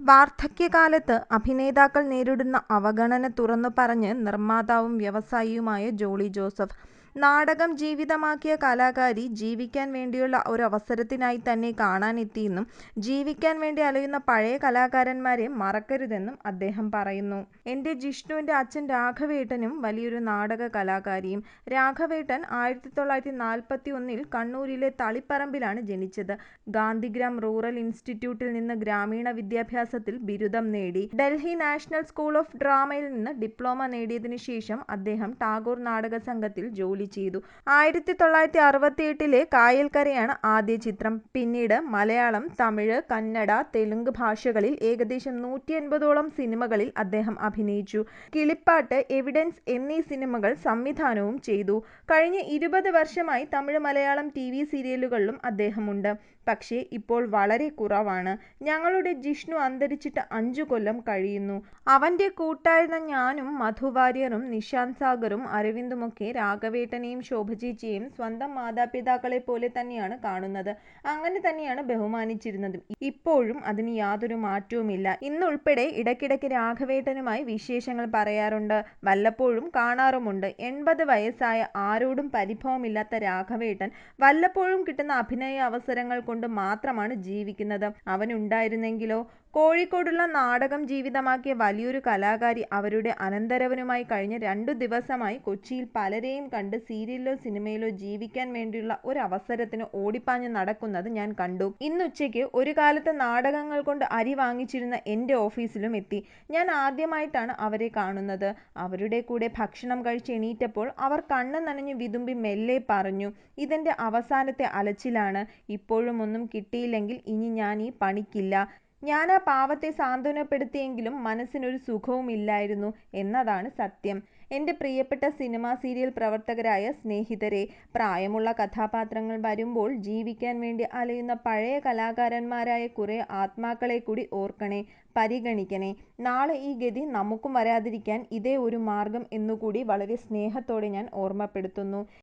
വാർദ്ധക്യകാലത്ത് അഭിനേതാക്കൾ നേരിടുന്ന അവഗണന തുറന്നുപറഞ്ഞ് നിർമ്മാതാവും വ്യവസായിയുമായ ജോളി ജോസഫ്. നാടകം ജീവിതമാക്കിയ കലാകാരി ജീവിക്കാൻ വേണ്ടിയുള്ള ഒരവസരത്തിനായി തന്നെ കാണാനെത്തിയെന്നും ജീവിക്കാൻ വേണ്ടി അലയുന്ന പഴയ കലാകാരന്മാരെ മറക്കരുതെന്നും അദ്ദേഹം പറയുന്നു. എൻ്റെ ജിഷ്ണുവിൻ്റെ അച്ഛൻ രാഘവേട്ടനും വലിയൊരു നാടക കലാകാരിയും. രാഘവേട്ടൻ 1941 കണ്ണൂരിലെ തളിപ്പറമ്പിലാണ് ജനിച്ചത്. ഗാന്ധിഗ്രാം റൂറൽ ഇൻസ്റ്റിറ്റ്യൂട്ടിൽ നിന്ന് ഗ്രാമീണ വിദ്യാഭ്യാസത്തിൽ ബിരുദം നേടി. ഡൽഹി നാഷണൽ സ്കൂൾ ഓഫ് ഡ്രാമയിൽ നിന്ന് ഡിപ്ലോമ നേടിയതിനു ശേഷം അദ്ദേഹം ടാഗോർ നാടക സംഘത്തിൽ ജോലി ചെയ്തു. 1968 കായൽക്കരയാണ് ആദ്യ ചിത്രം. പിന്നീട് മലയാളം, തമിഴ്, കന്നഡ, തെലുങ്ക് ഭാഷകളിൽ ഏകദേശം 180ഓളം സിനിമകളിൽ അദ്ദേഹം അഭിനയിച്ചു. കിളിപ്പാട്ട്, എവിഡൻസ് എന്നീ സിനിമകൾ സംവിധാനവും ചെയ്തു. കഴിഞ്ഞ 20 വർഷമായി തമിഴ്, മലയാളം TV സീരിയലുകളിലും അദ്ദേഹമുണ്ട്. പക്ഷേ ഇപ്പോൾ വളരെ കുറവാണ്. ഞങ്ങളുടെ ജിഷ്ണു അന്തരിച്ചിട്ട് 5 കൊല്ലം കഴിയുന്നു. അവൻ്റെ കൂട്ടായിരുന്ന ഞാനും മധു വാര്യറും നിശാന്ത് സാഗറും അരവിന്ദുമൊക്കെ രാഘവേട്ടനെയും ശോഭചേച്ചിയെയും സ്വന്തം മാതാപിതാക്കളെ പോലെ തന്നെയാണ് കാണുന്നത്. അങ്ങനെ തന്നെയാണ് ബഹുമാനിച്ചിരുന്നതും. ഇപ്പോഴും അതിന് യാതൊരു മാറ്റവുമില്ല. ഇന്നുൾപ്പെടെ ഇടയ്ക്കിടയ്ക്ക് രാഘവേട്ടനുമായി വിശേഷങ്ങൾ പറയാറുണ്ട്. വല്ലപ്പോഴും കാണാറുമുണ്ട്. 80 വയസ്സായ ആരോടും പരിഭവമില്ലാത്ത രാഘവേട്ടൻ വല്ലപ്പോഴും കിട്ടുന്ന അഭിനയ അവസരങ്ങൾ കൊണ്ട് മാത്രമാണ് ജീവിക്കുന്നത്. അവനുണ്ടായിരുന്നെങ്കിലോ? കോഴിക്കോടുള്ള നാടകം ജീവിതമാക്കിയ വലിയൊരു കലാകാരി അവരുടെ അനന്തരവനുമായി കഴിഞ്ഞ 2 ദിവസമായി കൊച്ചിയിൽ പലരെയും കണ്ട് സീരിയലിലോ സിനിമയിലോ ജീവിക്കാൻ വേണ്ടിയുള്ള ഒരവസരത്തിന് ഓടിപ്പാഞ്ഞ് നടക്കുന്നത് ഞാൻ കണ്ടു. ഇന്നുച്ചയ്ക്ക് ഒരു കാലത്ത് നാടകങ്ങൾ കൊണ്ട് അരി വാങ്ങിച്ചിരുന്ന എൻ്റെ ഓഫീസിലും എത്തി. ഞാൻ ആദ്യമായിട്ടാണ് അവരെ കാണുന്നത്. അവരുടെ കൂടെ ഭക്ഷണം കഴിച്ച് എണീറ്റപ്പോൾ അവർ കണ്ണ് നനഞ്ഞ് വിതുമ്പി മെല്ലെ പറഞ്ഞു, ഇതെൻ്റെ അവസാനത്തെ അലച്ചിലാണ്. ഇപ്പോഴും ഒന്നും കിട്ടിയില്ലെങ്കിൽ ഇനി ഞാൻ ഈ പണിക്കില്ല. ഞാനാ പാവത്തെ സാന്ത്വനപ്പെടുത്തിയെങ്കിലും മനസ്സിനൊരു സുഖവും ഇല്ലായിരുന്നു എന്നതാണ് സത്യം. എൻ്റെ പ്രിയപ്പെട്ട സിനിമ സീരിയൽ പ്രവർത്തകരായ സ്നേഹിതരെ, പ്രായമുള്ള കഥാപാത്രങ്ങൾ വരുമ്പോൾ ജീവിക്കാൻ വേണ്ടി അലയുന്ന പഴയ കലാകാരന്മാരായ കുറേ ആത്മാക്കളെ കൂടി ഓർക്കണേ, പരിഗണിക്കണേ. നാളെ ഈ ഗതി നമുക്കും വരാതിരിക്കാൻ ഇതേ ഒരു മാർഗം എന്നുകൂടി വളരെ സ്നേഹത്തോടെ ഞാൻ ഓർമ്മപ്പെടുത്തുന്നു.